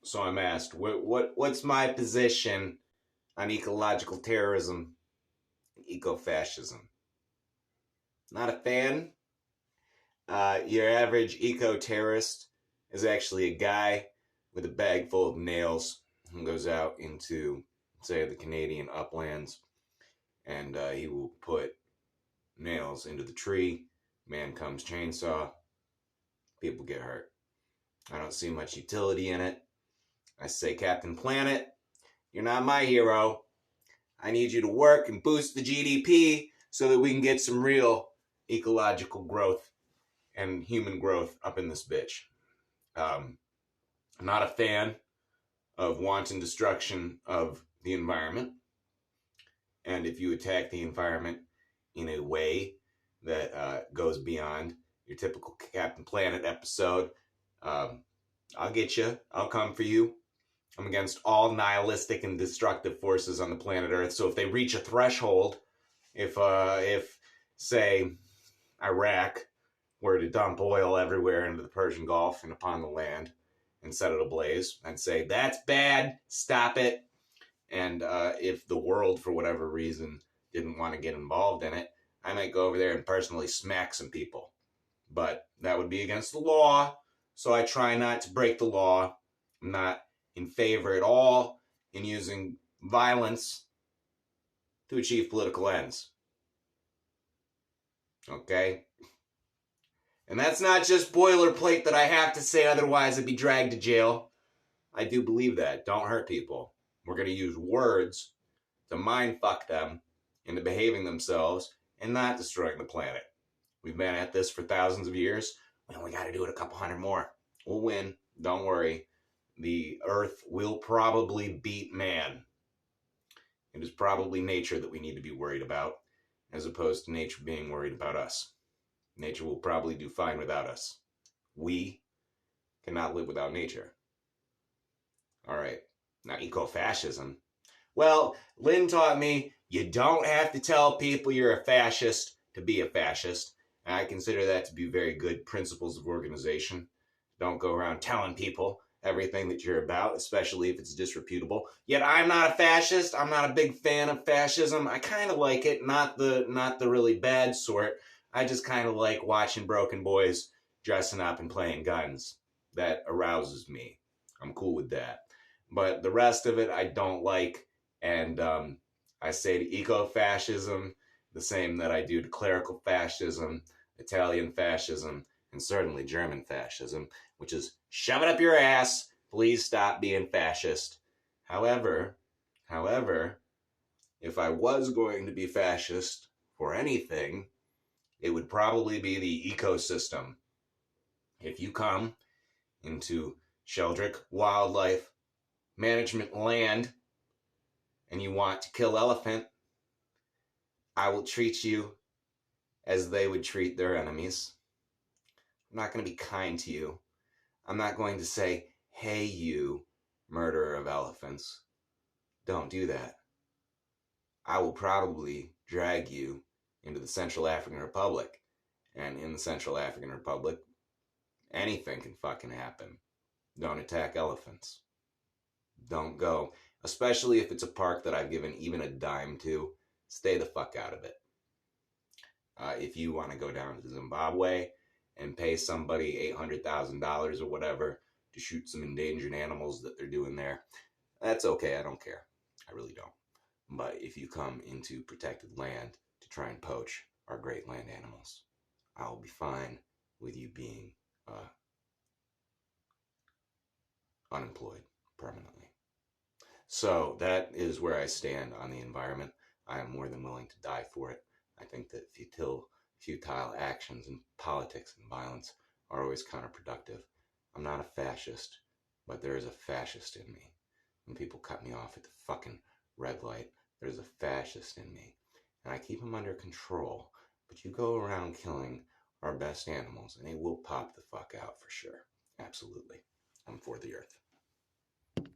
So I'm asked, what's my position on ecological terrorism, eco-fascism? Not a fan. Your average eco-terrorist is actually a guy with a bag full of nails who goes out into, say, the Canadian uplands, and he will put nails into the tree. Man comes chainsaw. People get hurt. I don't see much utility in it. I say, Captain Planet, you're not my hero. I need you to work and boost the GDP so that we can get some real ecological growth and human growth up in this bitch. I'm not a fan of wanton destruction of the environment. And if you attack the environment in a way that goes beyond your typical Captain Planet episode, I'll get you. I'll come for you. I'm against all nihilistic and destructive forces on the planet Earth. So if they reach a threshold, if say Iraq were to dump oil everywhere into the Persian Gulf and upon the land and set it ablaze, I'd say that's bad. Stop it. And if the world, for whatever reason, didn't want to get involved in it, I might go over there and personally smack some people. But that would be against the law. So I try not to break the law. I'm not in favor at all in using violence to achieve political ends. Okay? And that's not just boilerplate that I have to say, otherwise I'd be dragged to jail. I do believe that. Don't hurt people. We're going to use words to mind fuck them into behaving themselves and not destroying the planet. We've been at this for thousands of years. We only got to do it a couple hundred more. We'll win. Don't worry. The earth will probably beat man. It is probably nature that we need to be worried about, as opposed to nature being worried about us. Nature will probably do fine without us. We cannot live without nature. All right. Now, eco-fascism. Well, Lynn taught me you don't have to tell people you're a fascist to be a fascist. And I consider that to be very good principles of organization. Don't go around telling people everything that you're about, especially if it's disreputable. Yet I'm not a fascist. I'm not a big fan of fascism. I kind of like it, not the really bad sort. I just kind of like watching broken boys dressing up and playing guns. That arouses me. I'm cool with that. But the rest of it I don't like, and I say to eco-fascism the same that I do to clerical fascism, Italian fascism, and certainly German fascism, which is shove it up your ass, please stop being fascist. However, if I was going to be fascist for anything, it would probably be the ecosystem. If you come into Sheldrick Wildlife Management land and you want to kill elephant, I will treat you as they would treat their enemies. I'm not going to be kind to you. I'm not going to say, hey, you murderer of elephants. Don't do that. I will probably drag you into the Central African Republic. And in the Central African Republic, anything can fucking happen. Don't attack elephants. Don't go. Especially if it's a park that I've given even a dime to. Stay the fuck out of it. If you want to go down to Zimbabwe and pay somebody $800,000 or whatever to shoot some endangered animals that they're doing there, that's okay. I don't care. I really don't. But if you come into protected land to try and poach our great land animals, I will be fine with you being unemployed permanently. So that is where I stand on the environment. I am more than willing to die for it. I think that futile actions in politics and violence are always counterproductive. I'm not a fascist, but there is a fascist in me. When people cut me off at the fucking red light, there's a fascist in me. And I keep them under control. But you go around killing our best animals and they will pop the fuck out for sure. Absolutely. I'm for the earth.